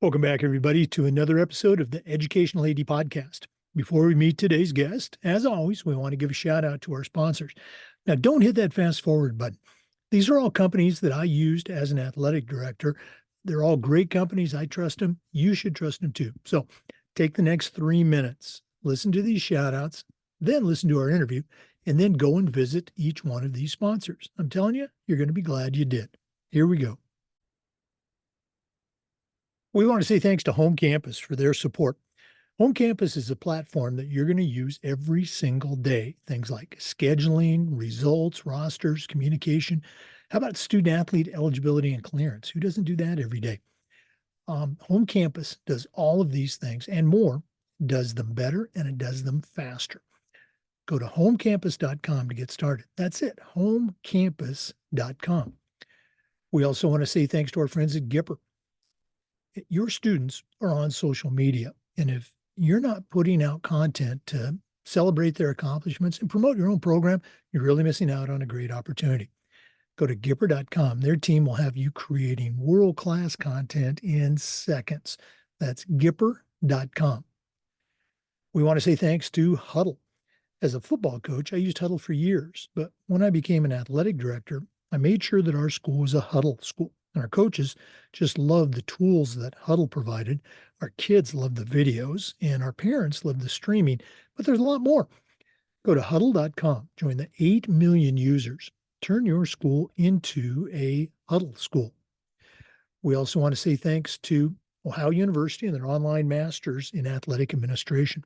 Welcome back, everybody, to another episode of the Educational AD Podcast. Before we meet today's guest, as always, we want to give a shout out to our sponsors. Now, don't hit that fast forward button. These are all companies that I used as an athletic director. They're all great companies. I trust them. You should trust them too. So take the next 3 minutes, listen to these shout outs, then listen to our interview, and then go and visit each one of these sponsors. I'm telling you, you're going to be glad you did. Here we go. We want to say thanks to Home Campus for their support. Home Campus is a platform that you're going to use every single day. Things like scheduling, results, rosters, communication. How about student athlete eligibility and clearance? Who doesn't do that every day? Home Campus does all of these things and more, does them better, and it does them faster. Go to homecampus.com to get started. That's it, homecampus.com. We also want to say thanks to our friends at Gipper. Your students are on social media, and if you're not putting out content to celebrate their accomplishments and promote your own program, you're really missing out on a great opportunity. Go to Gipper.com. Their team will have you creating world-class content in seconds. That's Gipper.com. We want to say thanks to Huddle. As a football coach, I used Huddle for years, but when I became an athletic director, I made sure that our school was a Huddle school. And our coaches just loved the tools that Huddle provided. Our kids loved the videos, and our parents loved the streaming. But there's a lot more. Go to huddle.com, join the 8 million users. Turn your school into a Huddle school. We also want to say thanks to Ohio University and their online masters in athletic administration.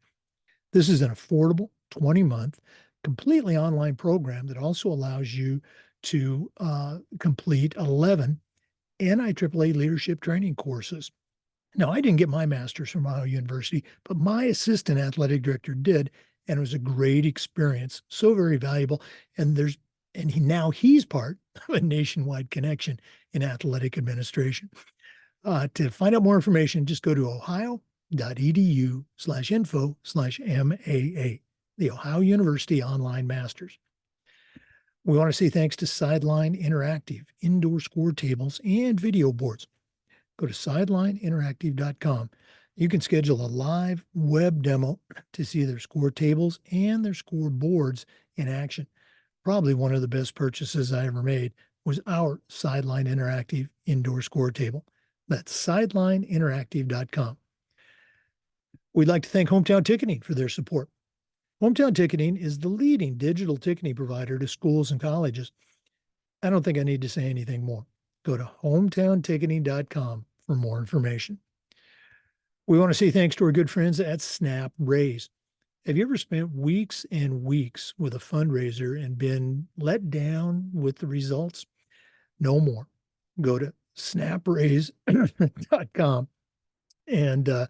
This is an affordable 20-month, completely online program that also allows you to complete 11 NIAAA leadership training courses. Now, I didn't get my master's from Ohio University, but my assistant athletic director did, and it was a great experience, so very valuable. And he's part of a nationwide connection in athletic administration. To find out more information, just go to ohio.edu/info/MAA, the Ohio University Online Masters. We want to say thanks to Sideline Interactive, indoor score tables and video boards. Go to sidelineinteractive.com. You can schedule a live web demo to see their score tables and their score boards in action. Probably one of the best purchases I ever made was our Sideline Interactive indoor score table. That's sidelineinteractive.com. We'd like to thank Hometown Ticketing for their support. Hometown Ticketing is the leading digital ticketing provider to schools and colleges. I don't think I need to say anything more. Go to hometownticketing.com for more information. We want to say thanks to our good friends at Snap Raise. Have you ever spent weeks and weeks with a fundraiser and been let down with the results? No more. Go to snapraise.com and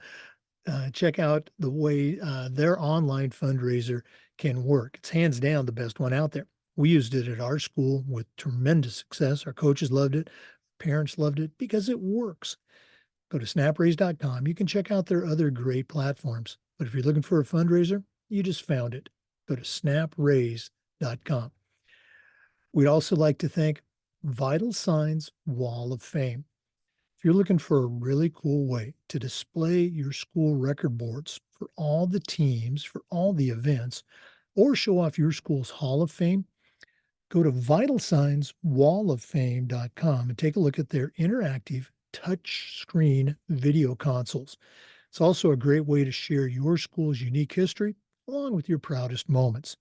check out the way their online fundraiser can work. It's hands down the best one out there. We used it at our school with tremendous success. Our coaches loved it. Parents loved it because it works. Go to snapraise.com. You can check out their other great platforms. But if you're looking for a fundraiser, you just found it. Go to snapraise.com. We'd also like to thank Vital Signs Wall of Fame. If you're looking for a really cool way to display your school record boards for all the teams, for all the events, or show off your school's Hall of Fame, go to vitalsignswalloffame.com and take a look at their interactive touch screen video consoles. It's also a great way to share your school's unique history along with your proudest moments.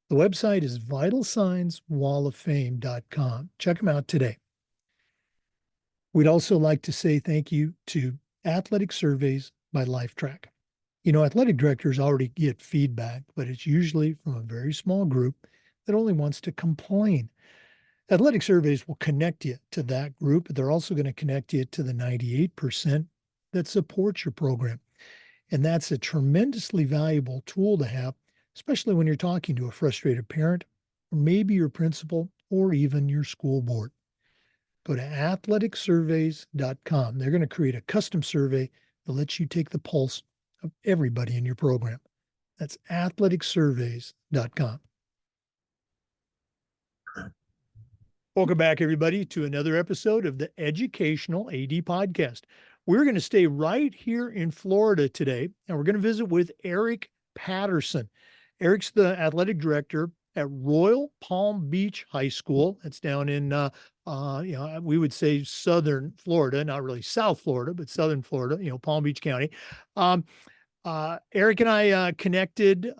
The website is vitalsignswalloffame.com. Check them out today. We'd also like to say thank you to Athletic Surveys by LifeTrack. You know, athletic directors already get feedback, but it's usually from a very small group that only wants to complain. Athletic Surveys will connect you to that group, but they're also going to connect you to the 98% that supports your program. And that's a tremendously valuable tool to have, especially when you're talking to a frustrated parent, or maybe your principal, or even your school board. Go to athleticsurveys.com. They're going to create a custom survey that lets you take the pulse of everybody in your program. That's athleticsurveys.com. Welcome back, everybody, to another episode of the Educational AD Podcast. We're going to stay right here in Florida today, and we're going to visit with Eric Patterson. Eric's the athletic director at Royal Palm Beach High School. That's down in, we would say Southern Florida, not really South Florida, but Southern Florida, Palm Beach County. Eric and I connected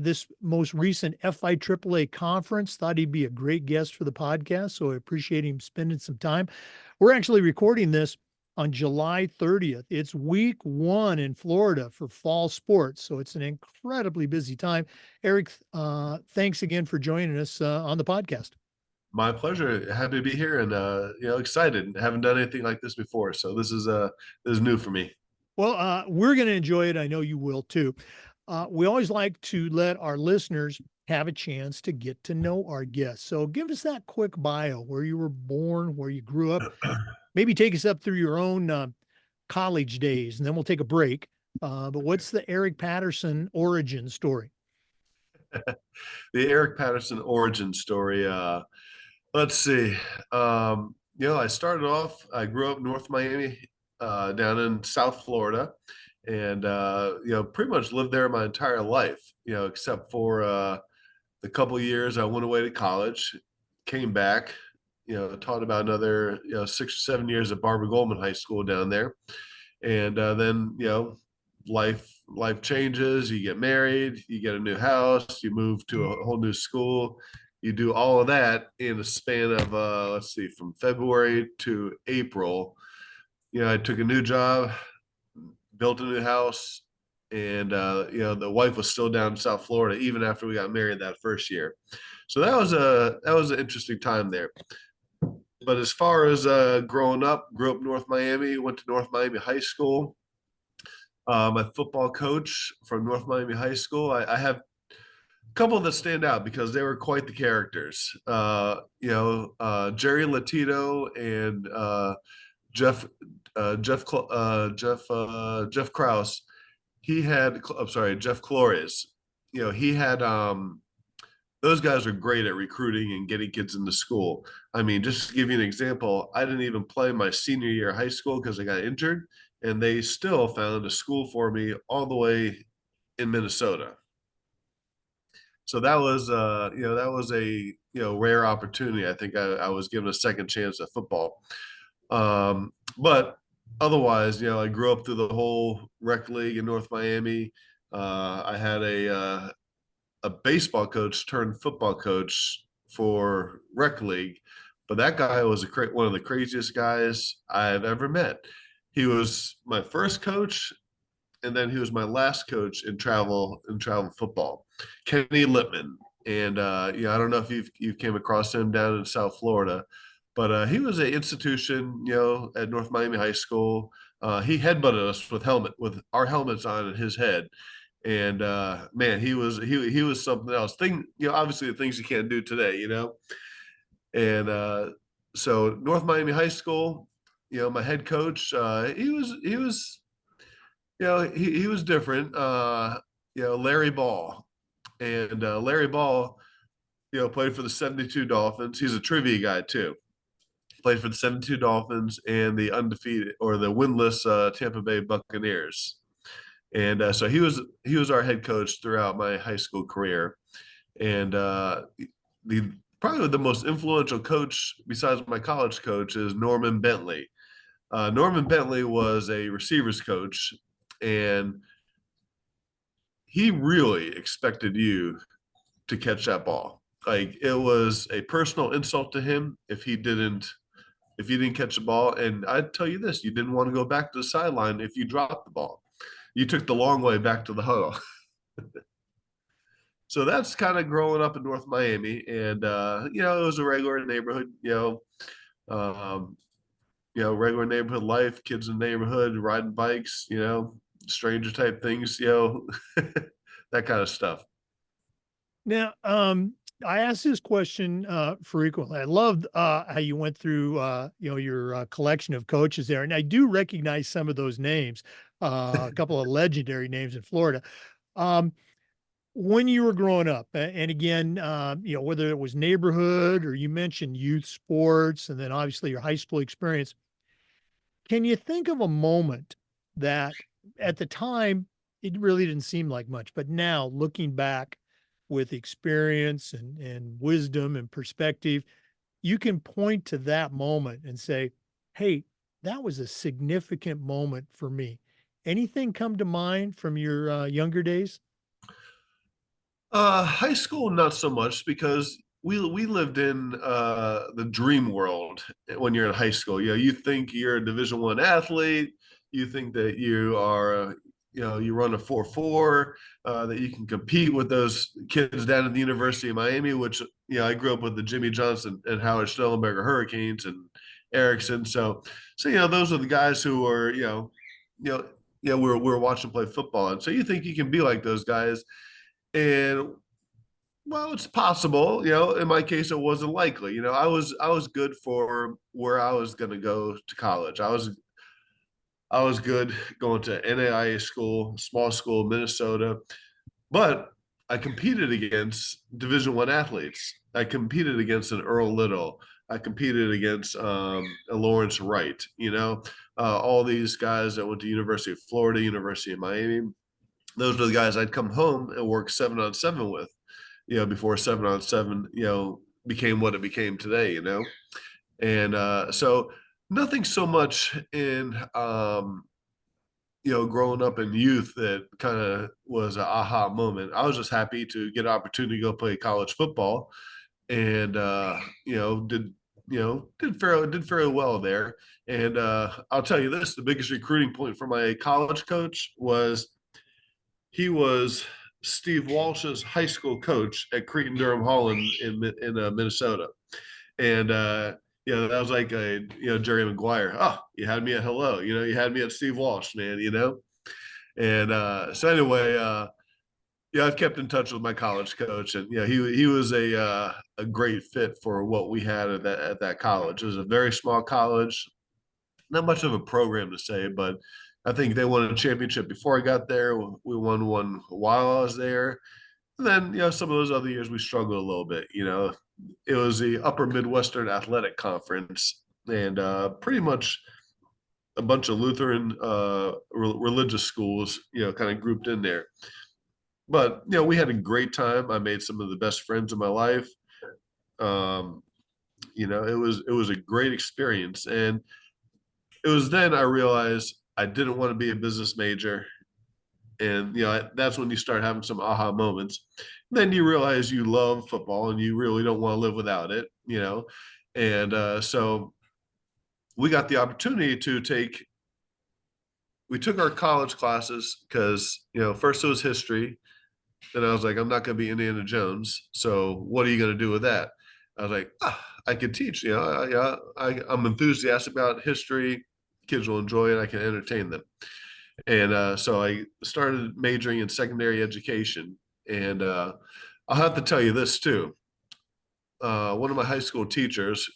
this most recent FIAAA conference. Thought he'd be a great guest for the podcast, so I appreciate him spending some time. We're actually recording this on July 30th. It's week 1 in Florida for fall sports, so it's an incredibly busy time. Eric, thanks again for joining us on the podcast. My pleasure. Happy to be here and excited. Haven't done anything like this before, so this is new for me. Well, we're going to enjoy it. I know you will too. We always like to let our listeners have a chance to get to know our guests. So give us that quick bio, where you were born, where you grew up. Maybe take us up through your own college days, and then we'll take a break. But what's the Eric Patterson origin story? The Eric Patterson origin story. Let's see. I started off, I grew up North Miami, down in South Florida, and pretty much lived there my entire life, except for the couple of years I went away to college, came back, taught about another 6 or 7 years at Barbara Goldman High School down there, and then life changes. You get married, you get a new house, you move to a whole new school. You do all of that in a span of let's see, from February to April. I took a new job, built a new house, and the wife was still down in South Florida even after we got married that first year. So that was an interesting time there. But as far as growing up, grew up North Miami, went to North Miami High School. My football coach from North Miami High School, I have a couple that stand out because they were quite the characters. Jerry Latito and Jeff Krause. Jeff Flores. He had those guys are great at recruiting and getting kids into school. I mean, just to give you an example, I didn't even play my senior year of high school because I got injured, and they still found a school for me all the way in Minnesota. So that was a rare opportunity. I think I was given a second chance at football. But otherwise, I grew up through the whole rec league in North Miami. I had a baseball coach turned football coach for rec league, but that guy was one of the craziest guys I've ever met. He was my first coach, and then he was my last coach in travel football, Kenny Lippman. And I don't know if you came across him down in South Florida, but he was an institution, at North Miami High School. He headbutted us with our helmets on in his head. And man, he was something else. Obviously the things you can't do today, And so North Miami High School, my head coach, he was he was different. Larry Ball, and Larry Ball, played for the 72 Dolphins. He's a trivia guy too. Played for the 72 Dolphins and the undefeated or the winless Tampa Bay Buccaneers. And so he was our head coach throughout my high school career. And probably the most influential coach besides my college coach is Norman Bentley. Norman Bentley was a receivers coach, and he really expected you to catch that ball. Like, it was a personal insult to him if you didn't catch the ball. And I'd tell you this, you didn't want to go back to the sideline if you dropped the ball. You took the long way back to the huddle. So that's kind of growing up in North Miami. And it was a regular neighborhood, regular neighborhood life, kids in the neighborhood, riding bikes, stranger type things, that kind of stuff. Now, I ask this question frequently. I love how you went through, your collection of coaches there, and I do recognize some of those names, a couple of legendary names in Florida. When you were growing up, and again, whether it was neighborhood or you mentioned youth sports, and then obviously your high school experience, Can you think of a moment that at the time it really didn't seem like much, but now looking back with experience and wisdom and perspective, you can point to that moment and say, hey, that was a significant moment for me. Anything come to mind from your younger days? High school, not so much because we lived in the dream world when you're in high school. You know, you think you're a Division I athlete, you think that you are, you run a 4.4, that you can compete with those kids down at the University of Miami, which I grew up with the Jimmy Johnson and Howard Schnellenberger Hurricanes and Erickson. So those are the guys who are you know, we're watching play football, and so you think you can be like those guys. And well, it's possible. In my case, it wasn't likely. I was good for where I was going to go to college. I was good going to NAIA school, small school, Minnesota, but I competed against Division I athletes. I competed against an Earl Little. I competed against a Lawrence Wright. All these guys that went to University of Florida, University of Miami. Those are the guys I'd come home and work 7-on-7 with. Before 7-on-7, became what it became today. And so nothing so much in, growing up in youth that kind of was an aha moment. I was just happy to get an opportunity to go play college football and, did fairly well there. And I'll tell you this, the biggest recruiting point for my college coach was he was Steve Walsh's high school coach at Cretin Durham Hall in Minnesota, and that was like Jerry Maguire. Oh, you had me at hello. You had me at Steve Walsh, man. And so anyway, I've kept in touch with my college coach, and he was a great fit for what we had at that college. It was a very small college, not much of a program to say, but I think they won a championship before I got there. We won one while I was there. And then, some of those other years we struggled a little bit. It was the Upper Midwestern Athletic Conference, and pretty much a bunch of Lutheran religious schools, kind of grouped in there. But we had a great time. I made some of the best friends in my life. Um, it was a great experience, and it was then I realized I didn't want to be a business major. And that's when you start having some aha moments. Then you realize you love football and you really don't want to live without it. And so we got the opportunity to we took our college classes because first it was history. Then I was like, I'm not going to be Indiana Jones, so what are you going to do with that? I was like, I could teach. I'm enthusiastic about history. Kids will enjoy it. I can entertain them. And so I started majoring in secondary education. And I'll have to tell you this too. One of my high school teachers,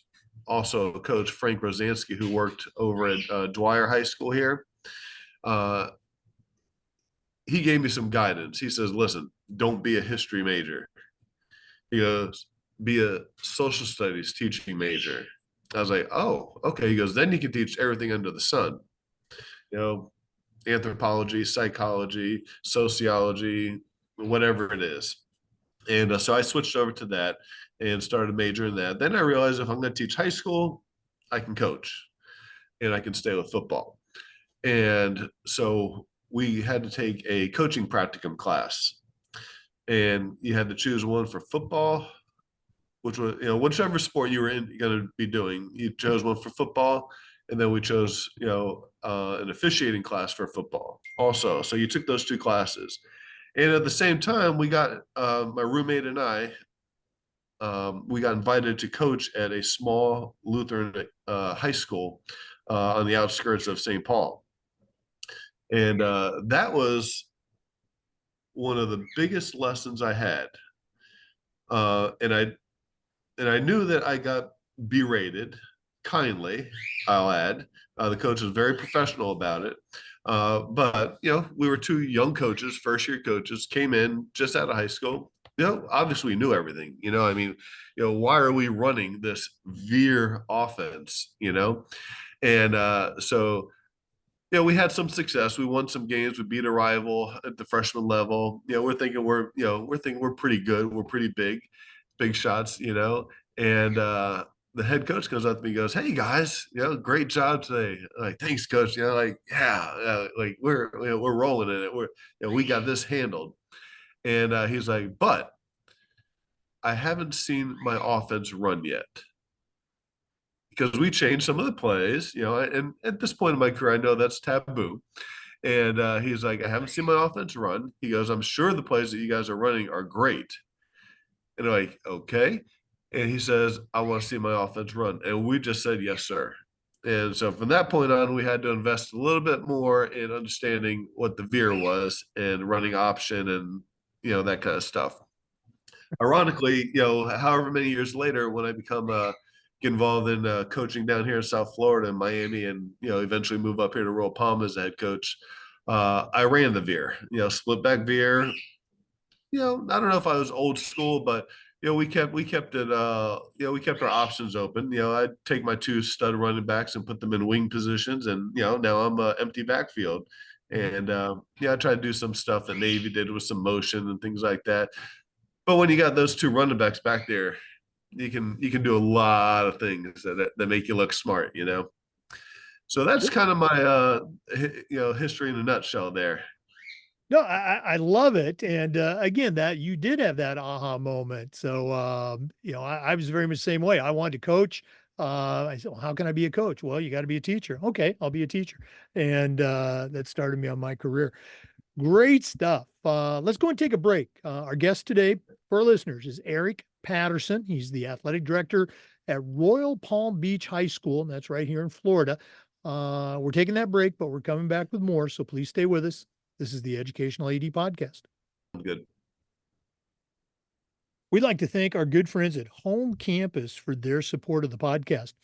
also Coach Frank Rosansky, who worked over at Dwyer High School here, uh, he gave me some guidance. He says, listen, don't be a history major. He goes, be a social studies teaching major. I was like, oh, okay. He goes, then you can teach everything under the sun. You know, anthropology, psychology, sociology, whatever it is. And so I switched over to that and started majoring in that. Then I realized if I'm going to teach high school, I can coach and I can stay with football. And so we had to take a coaching practicum class, and you had to choose one for football, which was, whichever sport you were going to be doing, you chose one for football. And then we chose, an officiating class for football also. So you took those two classes. And at the same time, we got, my roommate and I, we got invited to coach at a small Lutheran high school on the outskirts of St. Paul. And that was one of the biggest lessons I had. And I knew that I got berated kindly, I'll add. The coach was very professional about it. But we were two young coaches, first year coaches, came in just out of high school. Obviously we knew everything. I mean, why are we running this veer offense? And so we had some success. We won some games. We beat a rival at the freshman level. We're thinking we're pretty good. We're pretty big shots. And the head coach comes up to me and goes, "Hey guys, great job today." I'm like, "Thanks, coach." Like we're rolling in it. We got this handled. And he's like, "But I haven't seen my offense run yet." Because we changed some of the plays, and at this point in my career, I know that's taboo. And he's like, "I haven't seen my offense run." He goes, "I'm sure the plays that you guys are running are great." And I'm like, "Okay." And he says, "I want to see my offense run." And we just said, "Yes, sir." And so from that point on, we had to invest a little bit more in understanding what the veer was and running option and, that kind of stuff. Ironically, however many years later, when I become get involved in coaching down here in South Florida and Miami, and eventually move up here to Royal Palm as a head coach, I ran the veer, split back veer. I don't know if I was old school, but we kept it we kept our options open. I'd take my two stud running backs and put them in wing positions, and now I'm empty backfield. And I tried to do some stuff that Navy did with some motion and things like that. But when you got those two running backs back there, you can do a lot of things that make you look smart. So that's kind of my history in a nutshell there. No, I love it. And again, that you did have that aha moment. So, I was very much the same way. I wanted to coach. I said, well, how can I be a coach? Well, you got to be a teacher. Okay, I'll be a teacher. And that started me on my career. Great stuff. Let's go and take a break. Our guest today for our listeners is Eric Patterson. He's the athletic director at Royal Palm Beach High School, and that's right here in Florida. We're taking that break, but we're coming back with more. So please stay with us. This is the Educational AD Podcast. Good. We'd like to thank our good friends at Home Campus for their support of the podcast.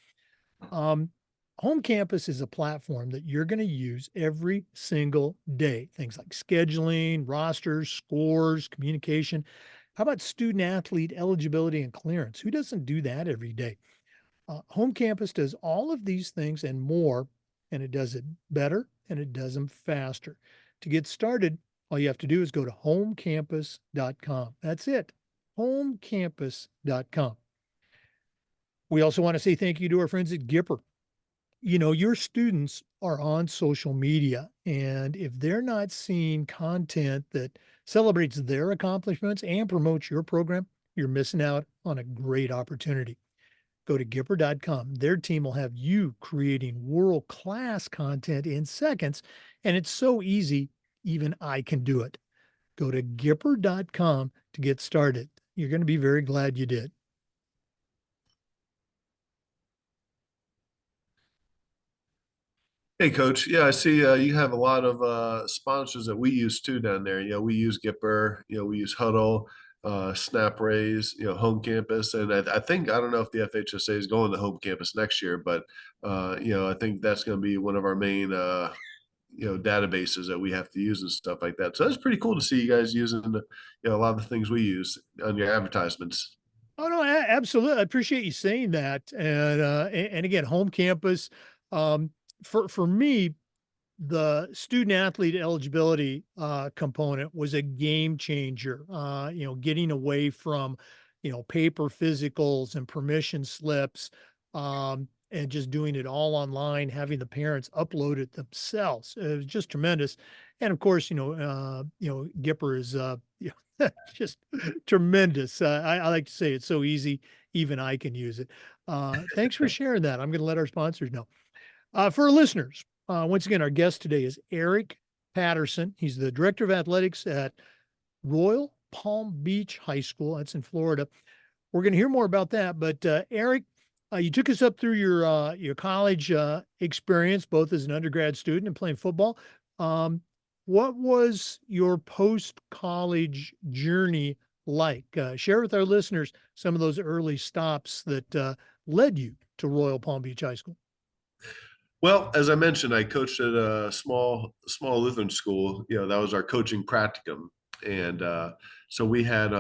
Um, Home Campus is a platform that you're going to use every single day. Things like scheduling, rosters, scores, communication. How about student athlete eligibility and clearance? Who doesn't do that every day? Home Campus does all of these things and more, and it does it better and it does them faster. To get started, all you have to do is go to homecampus.com. That's it, homecampus.com. We also want to say thank you to our friends at Gipper. Your students are on social media, and if they're not seeing content that celebrates their accomplishments and promotes your program, you're missing out on a great opportunity. Go to Gipper.com. Their team will have you creating world-class content in seconds, and it's so easy, even I can do it. Go to Gipper.com to get started. You're going to be very glad you did. Hey, Coach. Yeah, I see you have a lot of sponsors that we use too down there. We use Gipper, we use Huddle, Snap Raise, Home Campus. And I think, I don't know if the FHSA is going to Home Campus next year, but, I think that's going to be one of our main, databases that we have to use and stuff like that. So that's pretty cool to see you guys using a lot of the things we use on your advertisements. Oh no, absolutely. I appreciate you saying that. And again, Home Campus, um, for me, the student athlete eligibility component was a game changer. Getting away from, paper physicals and permission slips, and just doing it all online, having the parents upload it themselves. It was just tremendous. And of course, Gipper is just tremendous. I like to say it's so easy, even I can use it. Thanks for sharing that. I'm going to let our sponsors know. For our listeners, once again, our guest today is Eric Patterson. He's the director of athletics at Royal Palm Beach High School. That's in Florida. We're going to hear more about that. But Eric, you took us up through your college experience, both as an undergrad student and playing football. What was your post college journey like? Share with our listeners some of those early stops that led you to Royal Palm Beach High School. Well, as I mentioned, I coached at a small Lutheran school. That was our coaching practicum, and so we had,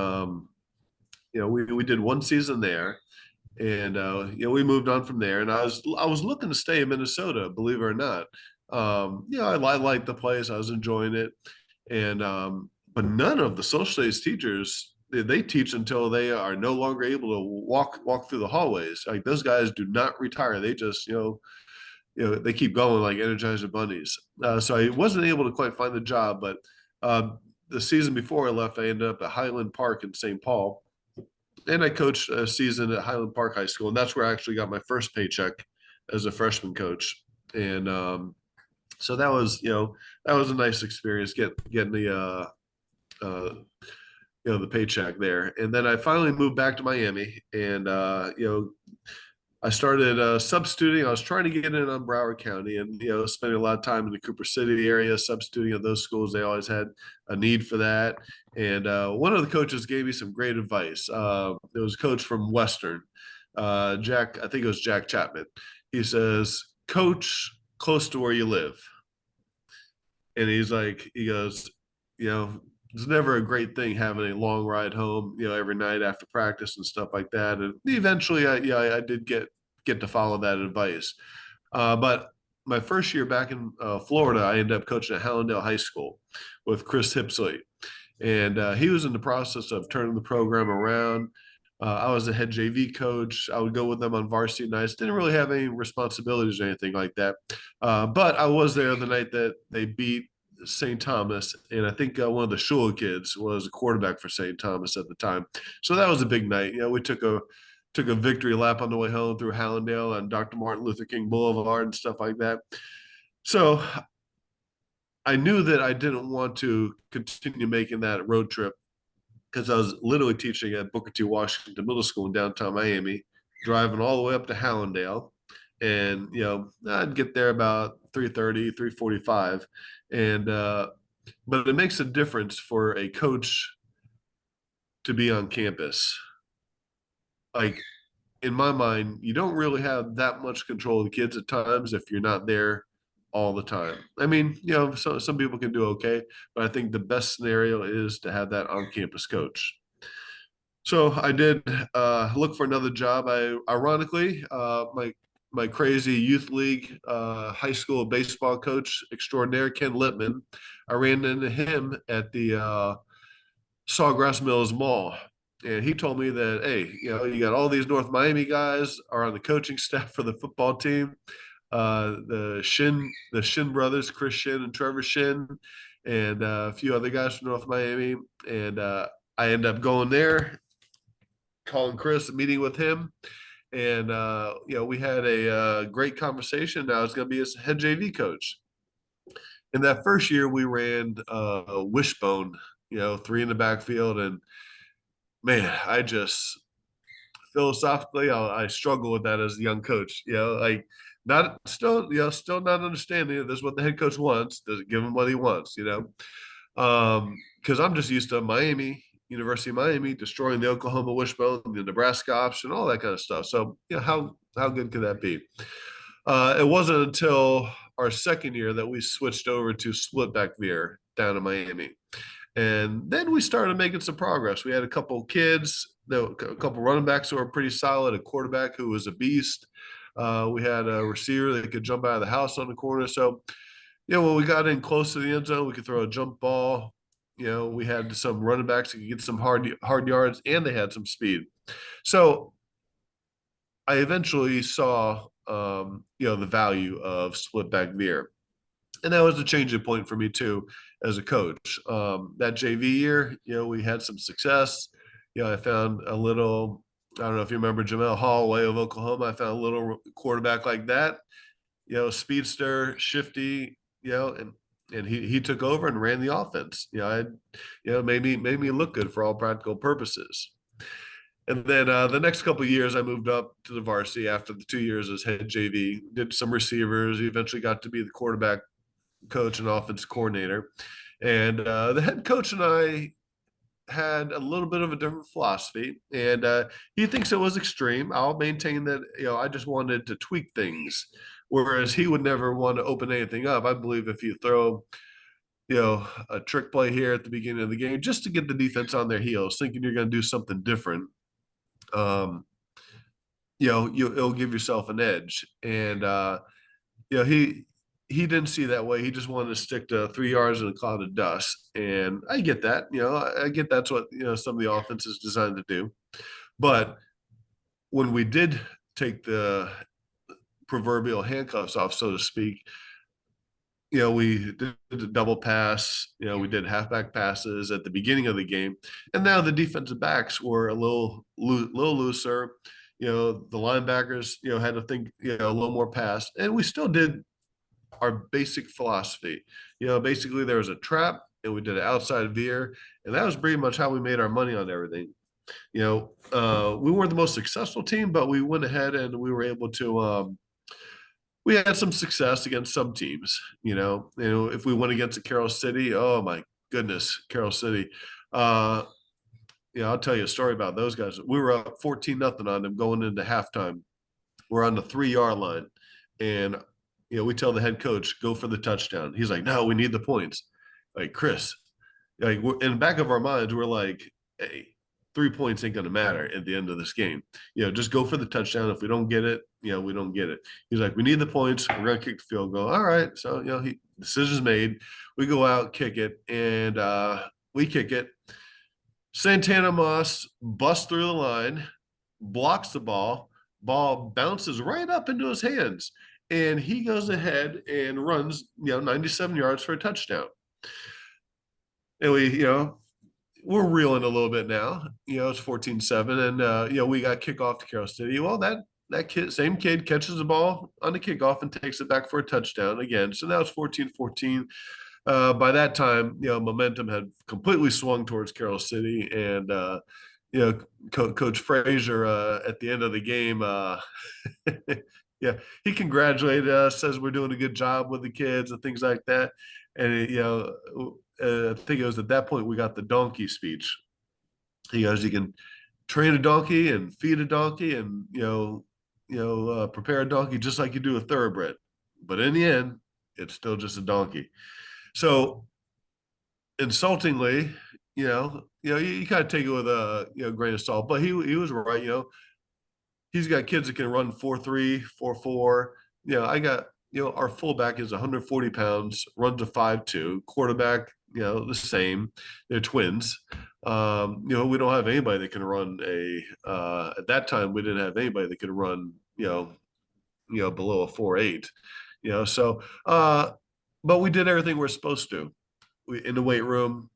we did one season there, And we moved on from there. And I was looking to stay in Minnesota, believe it or not. I liked the place. I was enjoying it. And but none of the social studies teachers, they teach until they are no longer able to walk through the hallways. Like those guys do not retire. They just they keep going like Energizer bunnies. So I wasn't able to quite find the job, but uh, the season before I left, I ended up at Highland Park in St. Paul, and I coached a season at Highland Park High School, and that's where I actually got my first paycheck as a freshman coach. And so that was a nice experience getting uh, the paycheck there. And then I finally moved back to Miami, and I started substituting. I was trying to get in on Broward County, and spending a lot of time in the Cooper City area substituting at those schools. They always had a need for that. And one of the coaches gave me some great advice. It was a coach from Western, Jack. I think it was Jack Chapman. He says, "Coach close to where you live." And he goes, it's never a great thing having a long ride home, every night after practice and stuff like that. And eventually, I did get to follow that advice. But my first year back in Florida, I ended up coaching at Hallandale High School with Chris Hipsley, and he was in the process of turning the program around. I was the head JV coach. I would go with them on varsity nights. Didn't really have any responsibilities or anything like that. But I was there the night that they beat St. Thomas, and I think one of the Shula kids was a quarterback for St. Thomas at the time. So that was a big night. We took a victory lap on the way home through Hallandale and Dr. Martin Luther King Boulevard and stuff like that. So I knew that I didn't want to continue making that road trip because I was literally teaching at Booker T. Washington Middle School in downtown Miami, driving all the way up to Hallandale. And, I'd get there about 3:30, 3:45. And, but it makes a difference for a coach to be on campus. Like, in my mind, you don't really have that much control of the kids at times if you're not there all the time. I mean, some people can do okay, but I think the best scenario is to have that on campus coach. So I did look for another job. Ironically, my crazy youth league high school baseball coach extraordinaire, Ken Lippman, I ran into him at the Sawgrass Mills Mall. And he told me that, hey, you got all these North Miami guys are on the coaching staff for the football team. The Shin brothers, Chris Shin and Trevor Shin, and a few other guys from North Miami. And I ended up going there, calling Chris, meeting with him. And, we had a great conversation. I was going to be his head JV coach. In that first year, we ran wishbone, three in the backfield. And man, I just philosophically, I struggle with that as a young coach. Like not still, still not understanding that this is what the head coach wants. Does it give him what he wants? Because I'm just used to University of Miami, destroying the Oklahoma wishbone, the Nebraska option, all that kind of stuff. So, how good could that be? It wasn't until our second year that we switched over to split back veer down in Miami. And then we started making some progress. We had a couple kids, a couple running backs who were pretty solid, a quarterback who was a beast. We had a receiver that could jump out of the house on the corner. So, when we got in close to the end zone, we could throw a jump ball. We had some running backs that could get some hard yards, and they had some speed. So I eventually saw, the value of split back veer. And that was a changing point for me too, as a coach. That JV year, we had some success. I found a little, I don't know if you remember Jamel Holloway of Oklahoma. I found a little quarterback like that, speedster, shifty, and he took over and ran the offense. Made me look good for all practical purposes. And then the next couple of years, I moved up to the varsity after the 2 years as head JV. Did some receivers. Eventually got to be the quarterback coach and offense coordinator. And the head coach and I had a little bit of a different philosophy, and he thinks it was extreme. I'll maintain that I just wanted to tweak things, whereas he would never want to open anything up. I believe if you throw a trick play here at the beginning of the game just to get the defense on their heels, thinking you're going to do something different, it'll give yourself an edge. And he didn't see that way. He just wanted to stick to 3 yards in a cloud of dust. And I get that. I get that's what some of the offense is designed to do. But when we did take the proverbial handcuffs off, so to speak, we did a double pass. We did halfback passes at the beginning of the game, and now the defensive backs were a little looser. The linebackers, had to think, a little more pass, and we still did our basic philosophy. Basically there was a trap, and we did an outside veer, and that was pretty much how we made our money on everything. We weren't the most successful team, but we went ahead and we were able to. We had some success against some teams. If we went against a Carroll City, oh my goodness, Carroll City. I'll tell you a story about those guys. We were up 14-0 on them going into halftime. We're on the 3-yard line, and we tell the head coach, go for the touchdown. He's like, no, we need the points. Like, Chris, like, in the back of our minds, we're like, hey, 3 points ain't going to matter at the end of this game. Just go for the touchdown. If we don't get it, we don't get it. He's like, we need the points. We're going to kick the field goal. All right. So, decision's made. We go out, kick it, and we kick it. Santana Moss busts through the line, blocks the ball bounces right up into his hands, and he goes ahead and runs 97 yards for a touchdown. And we're reeling a little bit now. It's 14-7, and we got kickoff to Carroll City. Well, that same kid catches the ball on the kickoff and takes it back for a touchdown again. So now it's 14-14. By that time, momentum had completely swung towards Carroll City, and Coach Frazier at the end of the game, he congratulated us, says we're doing a good job with the kids and things like that. And I think it was at that point we got the donkey speech. He goes, "You can train a donkey and feed a donkey, and prepare a donkey just like you do a thoroughbred, but in the end, it's still just a donkey." So, insultingly, you kind of take it with a grain of salt, but he was right. He's got kids that can run 4.3, 4.4. I got our fullback is 140 pounds, runs a 5.2. Quarterback, the same. They're twins. We don't have anybody that can run at that time we didn't have anybody that could run below a 4.8. So but we did everything we're supposed to. In the weight room,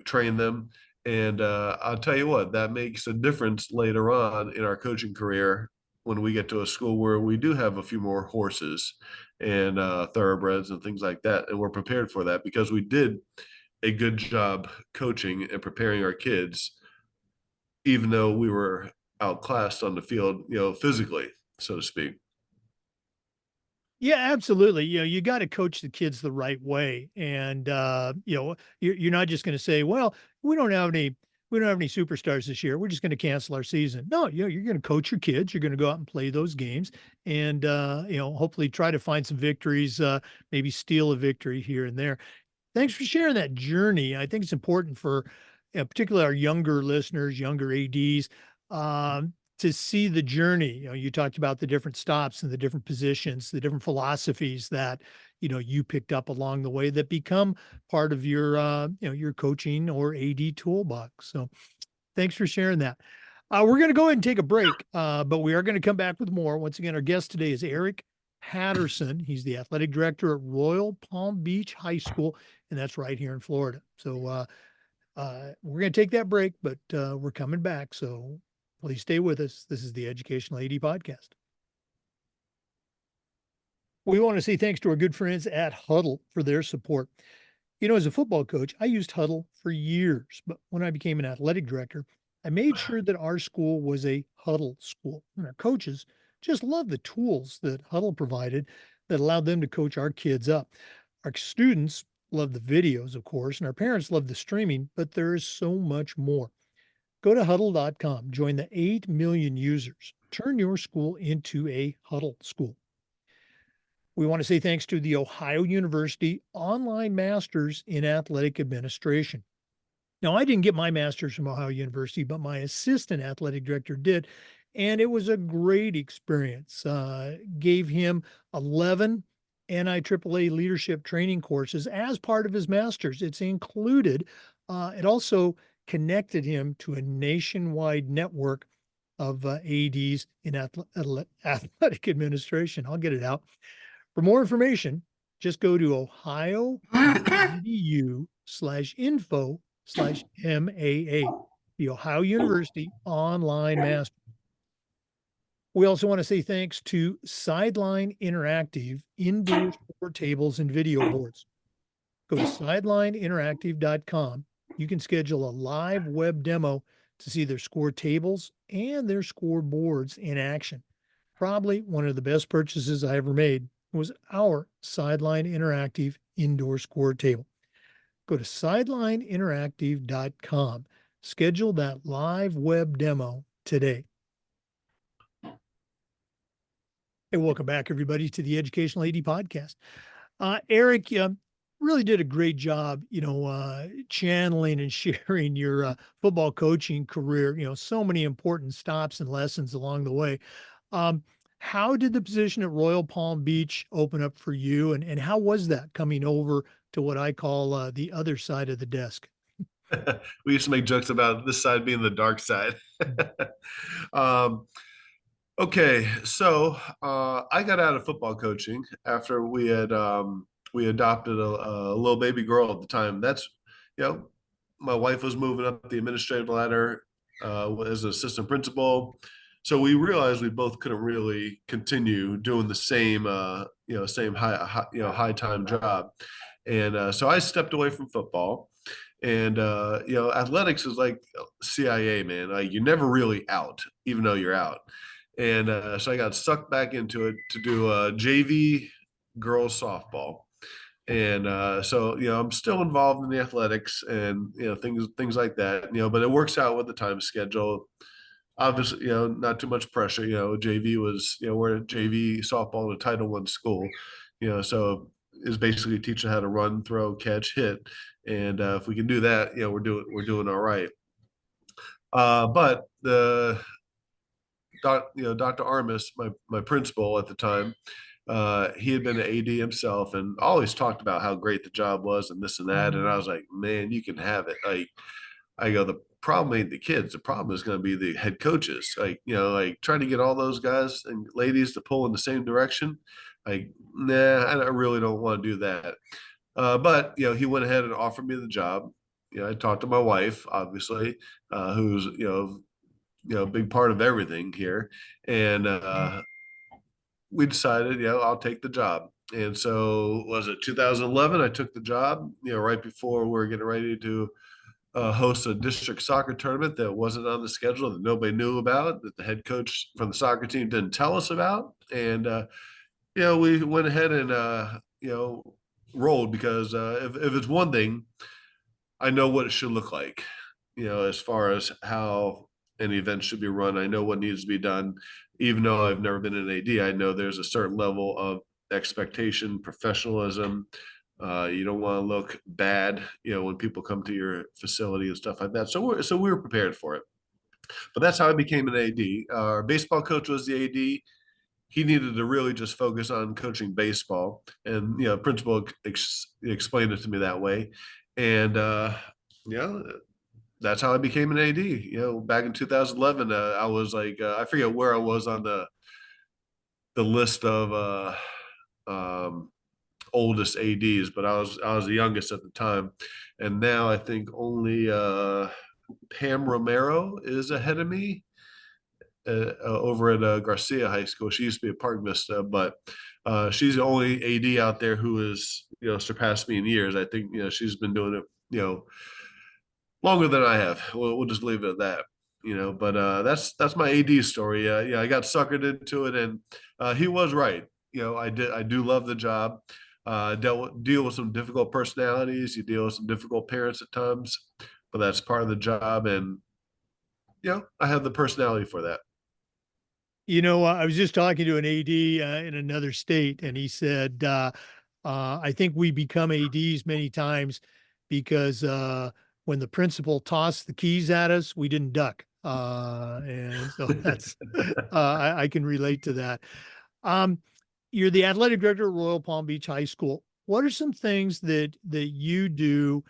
train them. And I'll tell you what, that makes a difference later on in our coaching career when we get to a school where we do have a few more horses and thoroughbreds and things like that. And we're prepared for that because we did a good job coaching and preparing our kids, even though we were outclassed on the field, physically, so to speak. Yeah, absolutely. You got to coach the kids the right way. And, you're not just going to say, well, we don't have any superstars this year. We're just going to cancel our season. No, you're going to coach your kids. You're going to go out and play those games and, hopefully try to find some victories, maybe steal a victory here and there. Thanks for sharing that journey. I think it's important for, particularly our younger listeners, younger ADs, to see the journey. You talked about the different stops and the different positions, the different philosophies that you picked up along the way that become part of your your coaching or AD toolbox. So, thanks for sharing that. We're going to go ahead and take a break, but we are going to come back with more. Once again, our guest today is Eric Patterson. He's the athletic director at Royal Palm Beach High School, and that's right here in Florida. So we're going to take that break, but we're coming back. So please stay with us. This is the Educational AD Podcast. We want to say thanks to our good friends at Huddle for their support. As a football coach, I used Huddle for years, but when I became an athletic director, I made sure that our school was a Huddle school. And our coaches just loved the tools that Huddle provided that allowed them to coach our kids up. Our students love the videos, of course, and our parents love the streaming, but there is so much more. Go to huddle.com, join the 8 million users, turn your school into a Huddle school. We want to say thanks to the Ohio University Online Masters in Athletic Administration. Now, I didn't get my master's from Ohio University, but my assistant athletic director did. And it was a great experience. Gave him 11 NIAAA leadership training courses as part of his master's. It's included. It also connected him to a nationwide network of ADs in athletic administration. I'll get it out. For more information, just go to ohio.edu/info/MAA, the Ohio University Online Master. We also want to say thanks to Sideline Interactive indoor score tables and video boards. Go to sidelineinteractive.com. You can schedule a live web demo to see their score tables and their score boards in action. Probably one of the best purchases I ever made was our Sideline Interactive indoor score table. Go to sidelineinteractive.com. Schedule that live web demo today. Hey, welcome back, everybody, to the Educational AD Podcast. Eric, really did a great job, channeling and sharing your football coaching career. So many important stops and lessons along the way. How did the position at Royal Palm Beach open up for you, and how was that coming over to what I call the other side of the desk? We used to make jokes about this side being the dark side. um, okay, so I got out of football coaching after we adopted a little baby girl at the time. That's you know, my wife was moving up the administrative ladder as an assistant principal. So we realized we both couldn't really continue doing the same, same high time job, and so I stepped away from football. And athletics is like CIA, man. Like you're never really out, even though you're out. And so I got sucked back into it to do JV girls softball. And so I'm still involved in the athletics and things like that. But it works out with the time schedule. Obviously, not too much pressure. JV was we're a JV softball at a Title I school. So is basically teaching how to run, throw, catch, hit, and if we can do that, we're doing all right. But Dr. Armis, my principal at the time, he had been an AD himself and always talked about how great the job was and this and that. And I was like, man, you can have it. Like, I go, the problem ain't the kids. The problem is going to be the head coaches. Like trying to get all those guys and ladies to pull in the same direction. Like, nah, I really don't want to do that. But he went ahead and offered me the job. I talked to my wife, obviously, who's a big part of everything here, and we decided, I'll take the job. And so, was it 2011? I took the job. Right before we were getting ready to host a district soccer tournament that wasn't on the schedule, that nobody knew about, that the head coach from the soccer team didn't tell us about, and we went ahead and rolled because if it's one thing, I know what it should look like, as far as how an event should be run. I know what needs to be done. Even though I've never been an AD, I know there's a certain level of expectation, professionalism. You don't want to look bad, when people come to your facility and stuff like that. So we were prepared for it. But that's how I became an AD. Our baseball coach was the AD. He needed to really just focus on coaching baseball, and principal explained it to me that way. And yeah, that's how I became an AD. Back in 2011, I was like, I forget where I was on the list of oldest ADs, but I was the youngest at the time. And now I think only Pam Romero is ahead of me over at Garcia High School. She used to be at Park Vista, but she's the only AD out there who has surpassed me in years. I think she's been doing it longer than I have. We'll just leave it at that. But that's my AD story. I got suckered into it, and he was right. I do love the job. Deal with some difficult personalities. You deal with some difficult parents at times, but that's part of the job, and I have the personality for that. I was just talking to an AD in another state, and he said, I think we become ADs many times because when the principal tossed the keys at us, we didn't duck. And so that's, I can relate to that. Um, you're the athletic director at Royal Palm Beach High School. What are some things that you do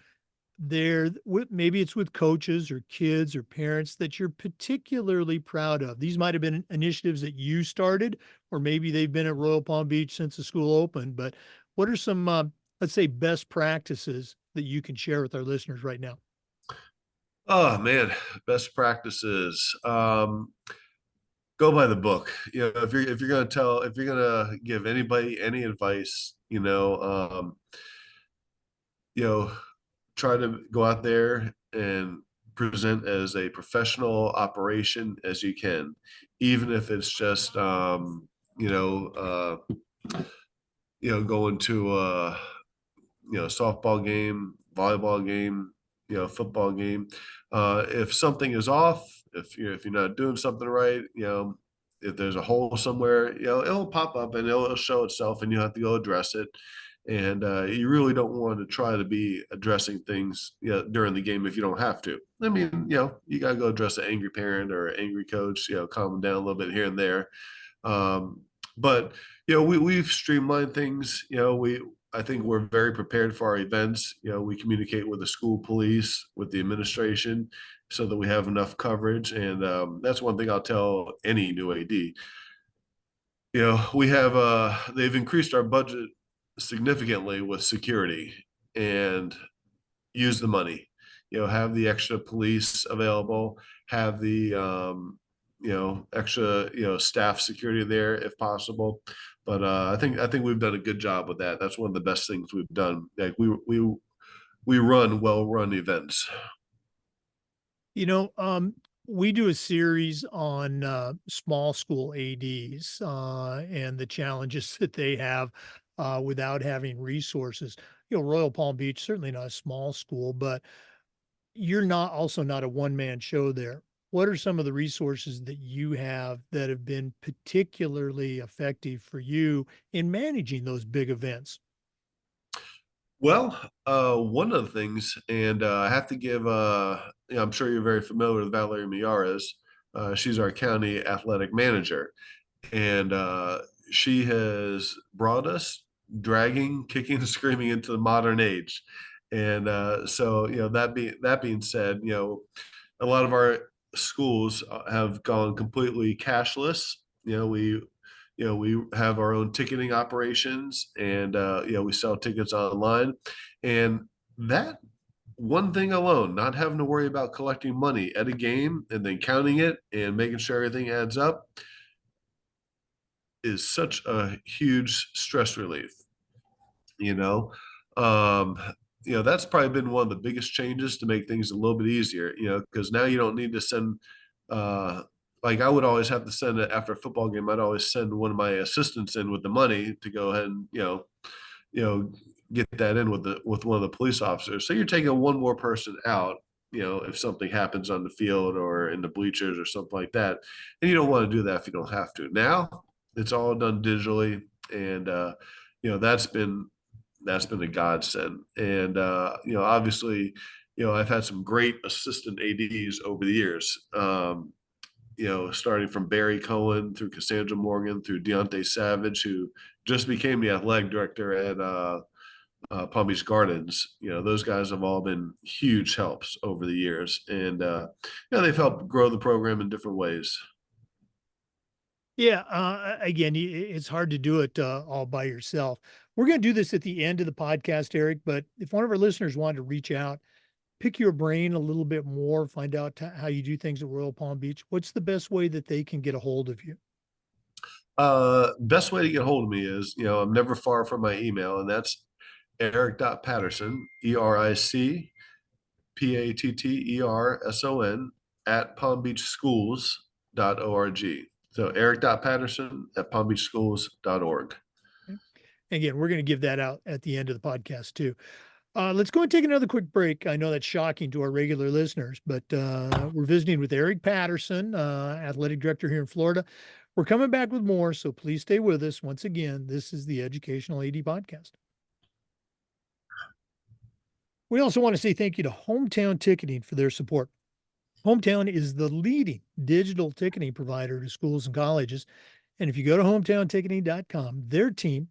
there with, maybe it's with coaches or kids or parents, that you're particularly proud of? These might have been initiatives that you started, or maybe they've been at Royal Palm Beach since the school opened, but what are some, let's say, best practices that you can share with our listeners right now? Oh man, best practices. Go by the book. You know, if you're gonna tell, if you're gonna give anybody any advice, you know, try to go out there and present as a professional operation as you can, even if it's just you know, going to softball game, volleyball game, football game. If something is off, if you're not doing something right, if there's a hole somewhere, it'll pop up and it'll show itself, and you have to go address it. And you really don't want to try to be addressing things, during the game if you don't have to. I mean, you got to go address an angry parent or an angry coach, calm them down a little bit here and there. Um, but we've streamlined things. I think we're very prepared for our events. We communicate with the school police, with the administration, so that we have enough coverage. And that's one thing I'll tell any new AD. We have they've increased our budget significantly with security, and use the money. Have the extra police available, have the extra staff security there if possible. But I think we've done a good job with that. That's one of the best things we've done. Like we run well run events. You know, we do a series on small school ADs and the challenges that they have without having resources. Royal Palm Beach, certainly not a small school, but you're not also not a one man show there. What are some of the resources that you have that have been particularly effective for you in managing those big events? Well, one of the things, and I have to give, I'm sure you're very familiar with Valerie Miyares. She's our county athletic manager, and she has brought us dragging, kicking, and screaming into the modern age. And so, that being said, a lot of our schools have gone completely cashless. We have our own ticketing operations, and we sell tickets online, and that one thing alone, not having to worry about collecting money at a game and then counting it and making sure everything adds up, is such a huge stress relief. you know um that's probably been one of the biggest changes to make things a little bit easier, because now you don't need to send uh like I would always have to send it after a football game. I'd always send one of my assistants in with the money to go ahead and you know get that in with one of the police officers. So you're taking one more person out, if something happens on the field or in the bleachers or something like that. And you don't want to do that if you don't have to. Now it's all done digitally, and that's been a godsend. And obviously, I've had some great assistant ADs over the years. Starting from Barry Cohen through Cassandra Morgan through Deontay Savage, who just became the athletic director at Palm Beach Gardens. Those guys have all been huge helps over the years, and they've helped grow the program in different ways. Yeah, again, it's hard to do it all by yourself. We're going to do this at the end of the podcast, Eric, but if one of our listeners wanted to reach out, pick your brain a little bit more, find out how you do things at Royal Palm Beach, what's the best way that they can get a hold of you? Best way to get hold of me is, I'm never far from my email, and that's Eric.Patterson, ERIC PATTERSON at palmbeachschools.org. So Eric.Patterson at palmbeachschools.org. Okay. Again, we're going to give that out at the end of the podcast too. Let's go and take another quick break. I know that's shocking to our regular listeners, but we're visiting with Eric Patterson, athletic director here in Florida. We're coming back with more, so please stay with us. Once again, this is the Educational AD Podcast. We also want to say thank you to Hometown Ticketing for their support. Hometown is the leading digital ticketing provider to schools and colleges. And if you go to hometownticketing.com, their team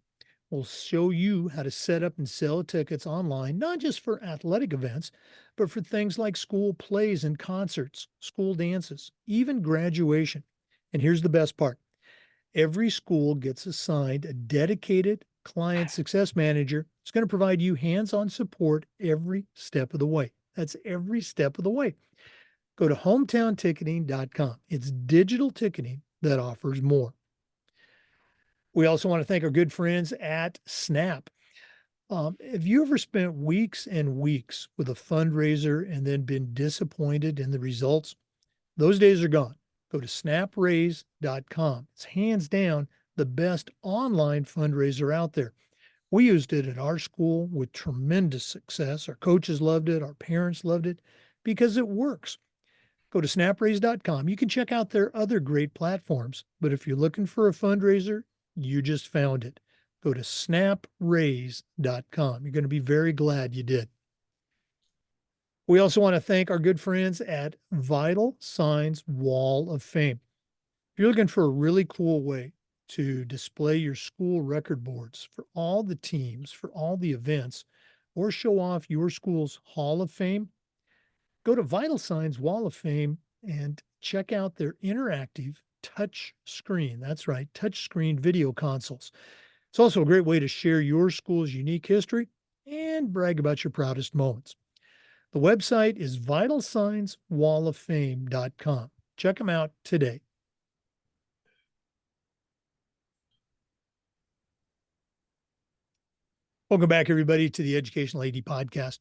will show you how to set up and sell tickets online, not just for athletic events, but for things like school plays and concerts, school dances, even graduation. And here's the best part: every school gets assigned a dedicated client success manager. It's going to provide you hands on support every step of the way. That's every step of the way. Go to hometownticketing.com. It's digital ticketing that offers more. We also want to thank our good friends at Snap. Have you ever spent weeks and weeks with a fundraiser and then been disappointed in the results? Those days are gone. Go to snapraise.com. It's hands down the best online fundraiser out there. We used it at our school with tremendous success. Our coaches loved it, our parents loved it because it works. Go to snapraise.com. You can check out their other great platforms, but if you're looking for a fundraiser, you just found it. Go to snapraise.com. You're going to be very glad you did. We also want to thank our good friends at Vital Signs Wall of Fame. If you're looking for a really cool way to display your school record boards for all the teams, for all the events, or show off your school's Hall of Fame, go to Vital Signs Wall of Fame and check out their interactive touch screen. That's right, touch screen video consoles. It's also a great way to share your school's unique history and brag about your proudest moments. The website is vitalsignswalloffame.com. Check them out today. Welcome back, everybody, to the Educational AD Podcast.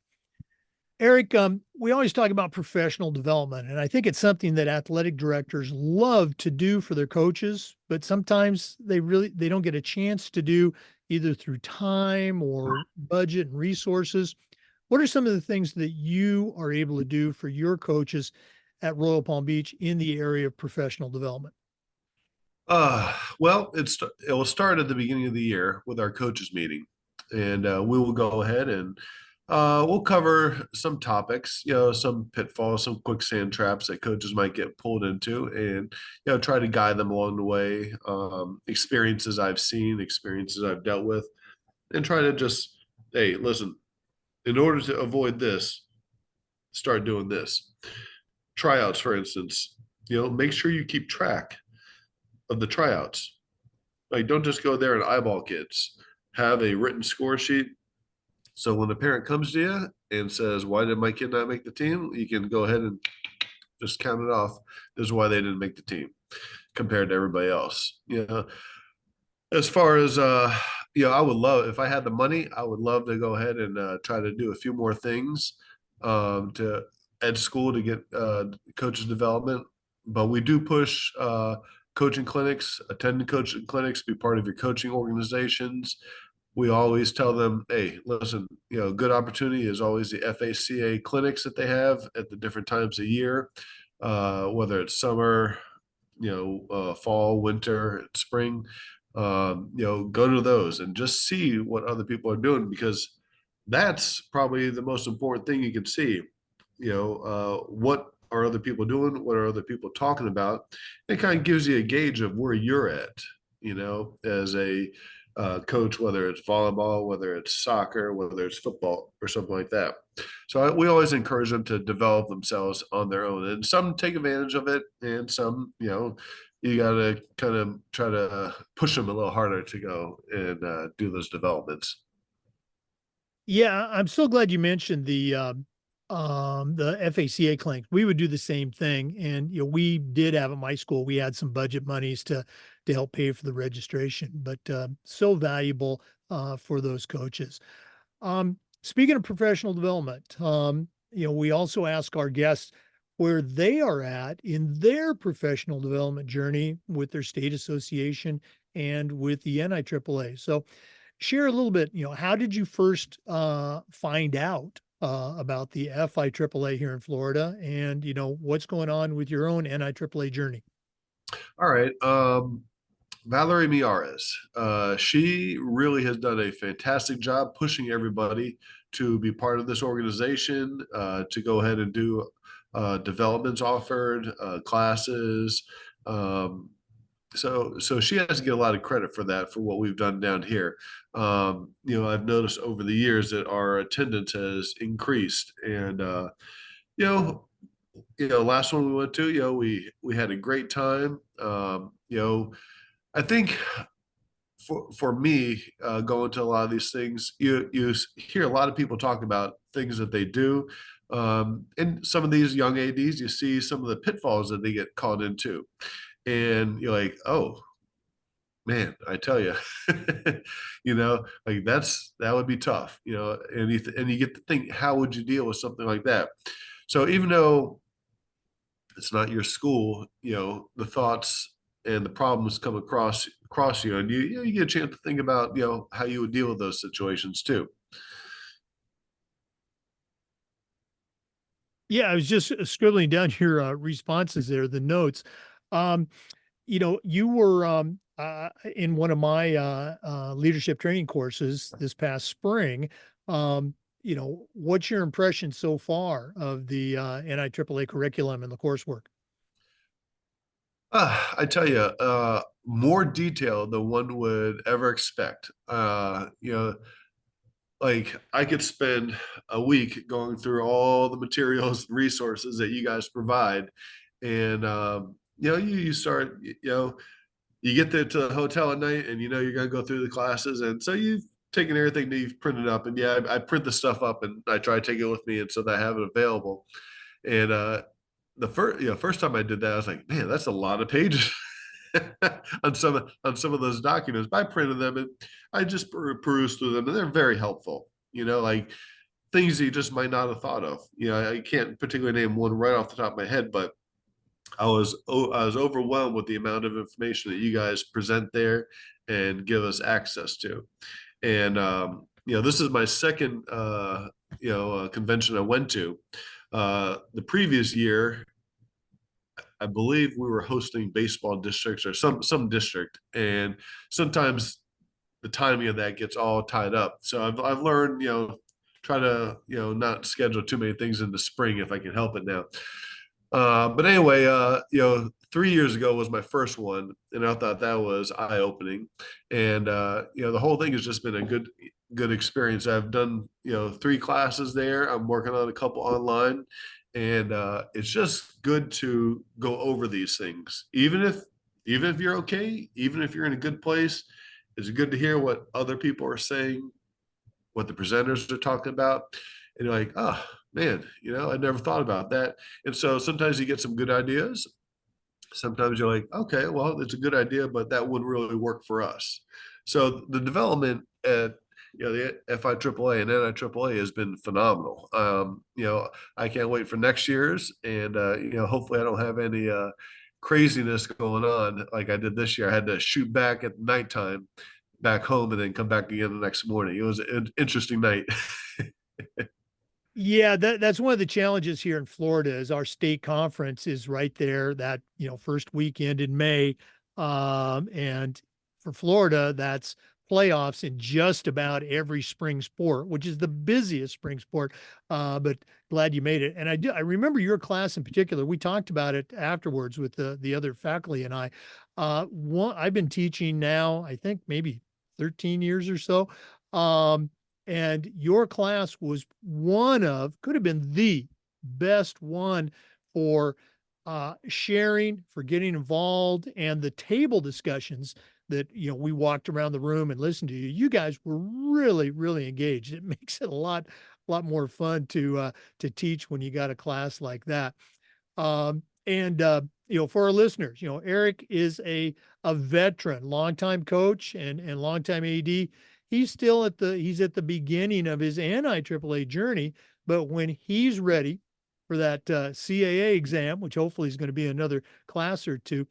Eric, we always talk about professional development, and I think it's something that athletic directors love to do for their coaches, but sometimes they don't get a chance to do either through time or budget and resources. What are some of the things that you are able to do for your coaches at Royal Palm Beach in the area of professional development? Well, it will start at the beginning of the year with our coaches meeting, and we will go ahead and we'll cover some topics, some pitfalls, some quicksand traps that coaches might get pulled into, and try to guide them along the way. Experiences I've seen, experiences I've dealt with, and try to just, hey, listen, in order to avoid this, start doing this. Tryouts, for instance, make sure you keep track of the tryouts. Like, don't just go there and eyeball kids. Have a written score sheet. So when a parent comes to you and says, "Why did my kid not make the team?" you can go ahead and just count it off. This is why they didn't make the team compared to everybody else. As far as I would love, if I had the money, I would love to go ahead and try to do a few more things to at school to get coaches development. But we do push coaching clinics, attend coaching clinics, be part of your coaching organizations. We always tell them, hey, listen, good opportunity is always the FACA clinics that they have at the different times of year, whether it's summer, fall, winter, spring. Go to those and just see what other people are doing, because that's probably the most important thing you can see. What are other people doing? What are other people talking about? It kind of gives you a gauge of where you're at, as a coach, whether it's volleyball, whether it's soccer, whether it's football or something like that. So we always encourage them to develop themselves on their own, and some take advantage of it, and some, you got to kind of try to push them a little harder to go and do those developments. Yeah, I'm so glad you mentioned the FACA clinic. We would do the same thing, and we did have at my school. We had some budget monies to help pay for the registration, but so valuable for those coaches. Speaking of professional development, we also ask our guests where they are at in their professional development journey with their state association and with the NIAAA. So share a little bit, how did you first find out about the FIAAA here in Florida, and, what's going on with your own NIAAA journey? All right. Valerie Miares, she really has done a fantastic job pushing everybody to be part of this organization, to go ahead and do developments offered, classes. Um, so she has to get a lot of credit for that, for what we've done down here. I've noticed over the years that our attendance has increased, and you know, last one we went to, we had a great time. I think for me, going to a lot of these things, you hear a lot of people talk about things that they do, and some of these young ads, you see some of the pitfalls that they get caught into, and you're like, oh man, I tell you, like that would be tough, and you get to think, how would you deal with something like that? So even though it's not your school, the thoughts and the problems come across you, and you get a chance to think about, how you would deal with those situations too. Yeah, I was just scribbling down your responses there, the notes. Um, you were in one of my leadership training courses this past spring. What's your impression so far of the NIAAA curriculum and the coursework? I tell you, more detail than one would ever expect. Like I could spend a week going through all the materials and resources that you guys provide, and you start, you get there to the hotel at night, and you're gonna go through the classes, and so you've taken everything that you've printed up, and yeah, I print the stuff up, and I try to take it with me, and so that I have it available. And the first time I did that, I was like, man, that's a lot of pages on some of those documents. But I printed them, and I just perused through them, and they're very helpful. Like things that you just might not have thought of. I can't particularly name one right off the top of my head, but I was overwhelmed with the amount of information that you guys present there and give us access to. And this is my second convention I went to. The previous year, I believe we were hosting baseball districts or some district, and sometimes the timing of that gets all tied up. So I've learned, try to not schedule too many things in the spring if I can help it now. But anyway, 3 years ago was my first one, and I thought that was eye opening. And the whole thing has just been a good experience. I've done 3 classes there. I'm working on a couple online, and it's just good to go over these things, even if you're okay, even if you're in a good place. It's good to hear what other people are saying, what the presenters are talking about, and you're like, oh man, I never thought about that. And so sometimes you get some good ideas. Sometimes you're like, okay, well, it's a good idea, but that wouldn't really work for us. So the development at the FIAAA and NIAAA has been phenomenal. I can't wait for next year's, and hopefully I don't have any craziness going on like I did this year. I had to shoot back at nighttime back home and then come back again the next morning. It was an interesting night. Yeah, that's one of the challenges here in Florida is our state conference is right there that, first weekend in May. And for Florida, that's playoffs in just about every spring sport, which is the busiest spring sport. But glad you made it. And I remember your class in particular. We talked about it afterwards with the other faculty and I. I've been teaching now, I think maybe 13 years or so. And your class was could have been the best one for sharing, for getting involved, and the table discussions that we walked around the room and listened to you. You guys were really, really engaged. It makes it a lot more fun to teach when you got a class like that. And for our listeners, Eric is a veteran, longtime coach and longtime AD. He's at the beginning of his NIAAA journey, but when he's ready for that CAA exam, which hopefully is going to be another class or two,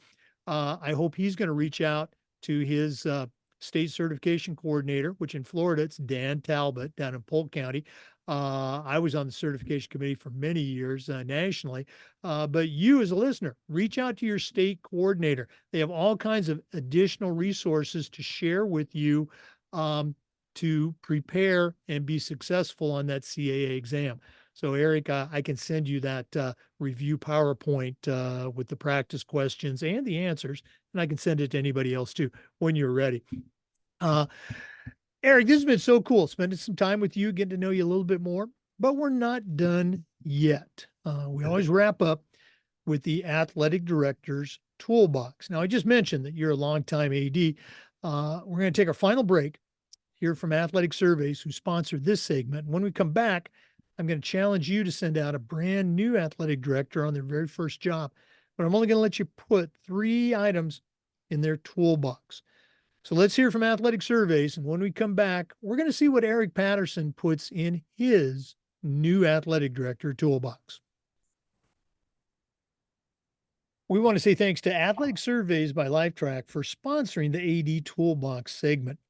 I hope he's going to reach out to his state certification coordinator, which in Florida, it's Dan Talbot down in Polk County. I was on the certification committee for many years nationally, but you as a listener, reach out to your state coordinator. They have all kinds of additional resources to share with you to prepare and be successful on that CAA exam. So, Eric, I can send you that review PowerPoint with the practice questions and the answers, and I can send it to anybody else too when you're ready. Eric, this has been so cool spending some time with you, getting to know you a little bit more, but we're not done yet. We always wrap up with the athletic director's toolbox. Now, I just mentioned that you're a longtime AD. We're going to take our final break, hear from Athletic Surveys, who sponsored this segment. When we come back, I'm going to challenge you to send out a brand new athletic director on their very first job, but I'm only going to let you put 3 items in their toolbox. So let's hear from Athletic Surveys. And when we come back, we're going to see what Eric Patterson puts in his new athletic director toolbox. We want to say thanks to Athletic Surveys by Lifetrack for sponsoring the AD Toolbox segment.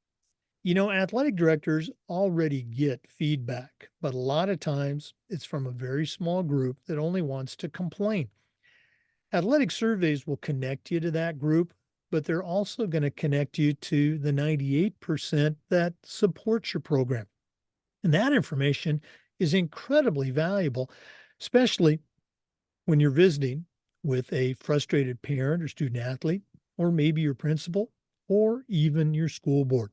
You know, athletic directors already get feedback, but a lot of times it's from a very small group that only wants to complain. Athletic Surveys will connect you to that group, but they're also going to connect you to the 98% that supports your program. And that information is incredibly valuable, especially when you're visiting with a frustrated parent or student athlete, or maybe your principal, or even your school board.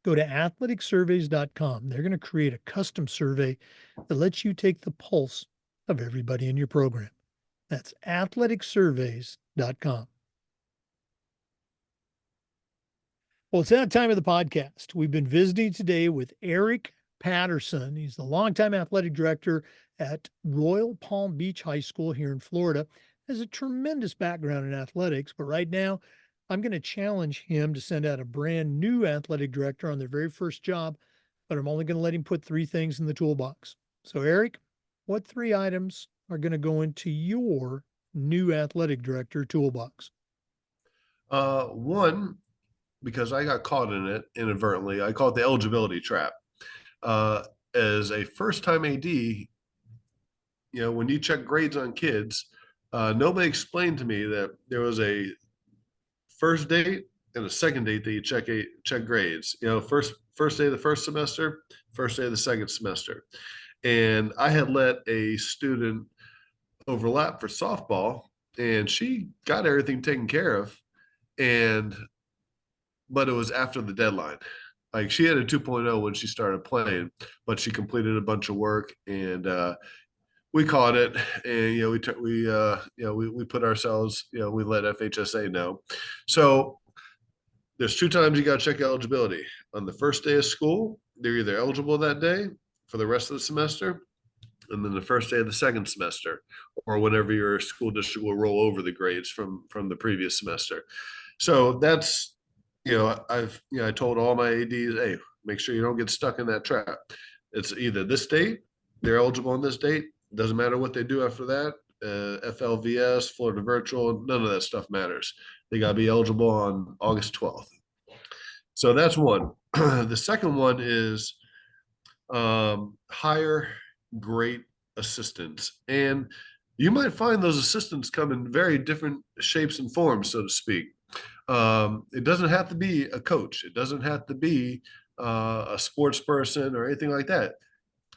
Go to athleticsurveys.com. They're going to create a custom survey that lets you take the pulse of everybody in your program. That's athleticsurveys.com. Well, it's that time of the podcast. We've been visiting today with Eric Patterson. He's the longtime athletic director at Royal Palm Beach High School here in Florida. Has a tremendous background in athletics, but right now I'm going to challenge him to send out a brand new athletic director on their very first job, but I'm only going to let him put 3 things in the toolbox. So, Eric, what 3 items are going to go into your new athletic director toolbox? One, because I got caught in it inadvertently, I call it the eligibility trap. As a first-time AD, when you check grades on kids, nobody explained to me that there was a first date and a second date that you check grades. First day of the first semester, first day of the second semester, and I had let a student overlap for softball, and she got everything taken care of, but it was after the deadline. Like, she had a 2.0 when she started playing, but she completed a bunch of work, and we caught it, and we put ourselves, we let FHSA know. So there's 2 times you got to check eligibility. On the first day of school, they're either eligible that day for the rest of the semester, and then the first day of the second semester, or whenever your school district will roll over the grades from the previous semester. So that's, I told all my ADs, hey, make sure you don't get stuck in that trap. It's either this date, they're eligible on this date. Doesn't matter what they do after that. FLVS, Florida Virtual, none of that stuff matters. They got to be eligible on August 12th. So that's one. The second one is hire great assistants. And you might find those assistants come in very different shapes and forms, so to speak. It doesn't have to be a coach. It doesn't have to be a sports person or anything like that.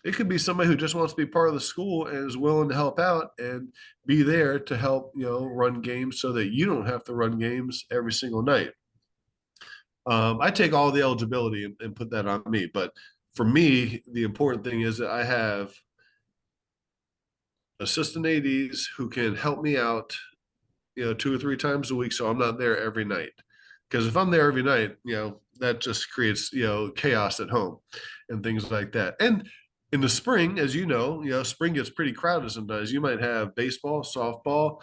It could be somebody who just wants to be part of the school and is willing to help out and be there to help, run games so that you don't have to run games every single night. I take all the eligibility and put that on me. But for me, the important thing is that I have assistant ADs who can help me out, 2 or 3 times a week. So I'm not there every night. Because if I'm there every night, that just creates, chaos at home and things like that. And in the spring, as spring gets pretty crowded sometimes. You might have baseball, softball,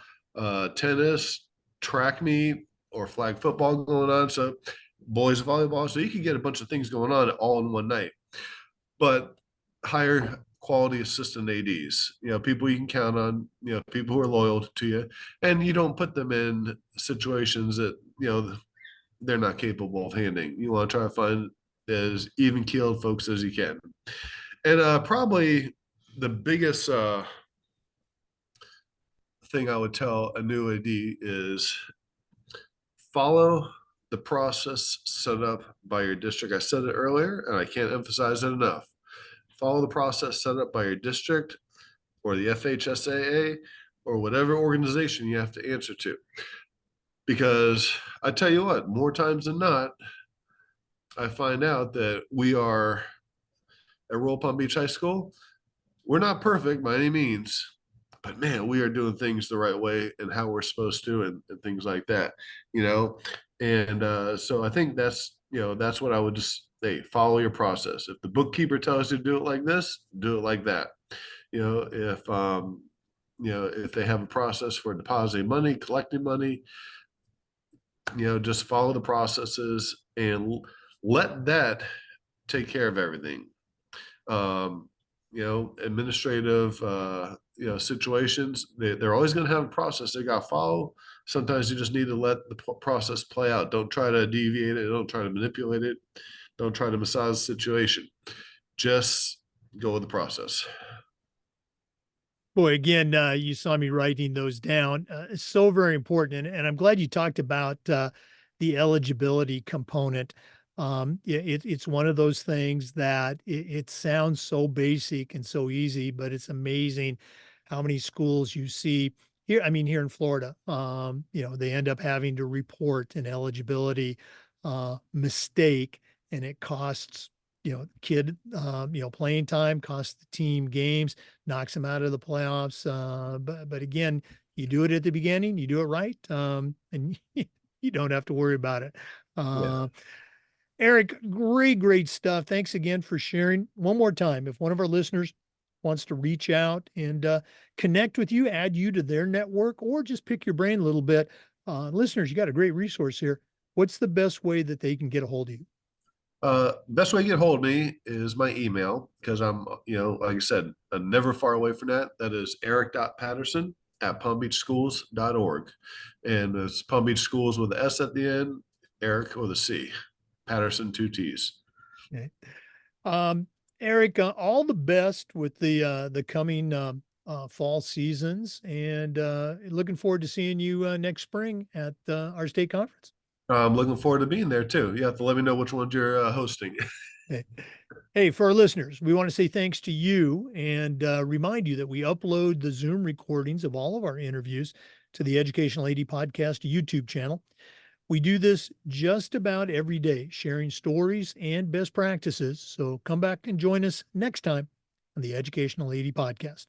tennis, track meet, or flag football going on. So boys volleyball. So you can get a bunch of things going on all in one night. But hire quality assistant ADs, people you can count on, people who are loyal to you, and you don't put them in situations that, they're not capable of handling. You want to try to find as even keeled folks as you can. And probably the biggest thing I would tell a new AD is follow the process set up by your district. I said it earlier, and I can't emphasize it enough. Follow the process set up by your district or the FHSAA or whatever organization you have to answer to. Because I tell you what, more times than not, I find out that we are at Royal Palm Beach High School. We're not perfect by any means, but man, we are doing things the right way and how we're supposed to, and things like that, you know. And so I think that's what I would just say: follow your process. If the bookkeeper tells you to do it like this, do it like that. You know, if they have a process for depositing money, collecting money, just follow the processes and let that take care of everything. um, Administrative, situations, they're always going to have a process they got to follow. Sometimes you just need to let the process play out. Don't try to deviate it. Don't try to manipulate it. Don't try to massage the situation. Just go with the process. Boy, again, you saw me writing those down. It's so very important. And I'm glad you talked about the eligibility component. It's one of those things that it sounds so basic and so easy, but it's amazing how many schools you see here. I mean, here in Florida, they end up having to report an eligibility mistake, and it costs, kid, playing time, costs the team games, knocks them out of the playoffs. But again, you do it at the beginning, you do it right, and you don't have to worry about it. Yeah. Uh, Eric, great stuff. Thanks again for sharing. One more time, if one of our listeners wants to reach out and connect with you, add you to their network, or just pick your brain a little bit, listeners, you got a great resource here. What's the best way that they can get a hold of you? Best way to get a hold of me is my email, because I'm, like I said, I'm never far away from that. That is eric.patterson@palmbeachschools.org. And it's Palm Beach Schools with the S at the end, Eric with a C, Patterson, two T's. Okay. Um, Eric, all the best with the coming fall seasons, and looking forward to seeing you next spring at our state conference. I'm looking forward to being there too. You have to let me know which ones you're hosting. Hey, hey, for our listeners, we want to say thanks to you and remind you that we upload the Zoom recordings of all of our interviews to the Educational AD Podcast YouTube channel. We do this just about every day, sharing stories and best practices. So come back and join us next time on the Educational AD Podcast.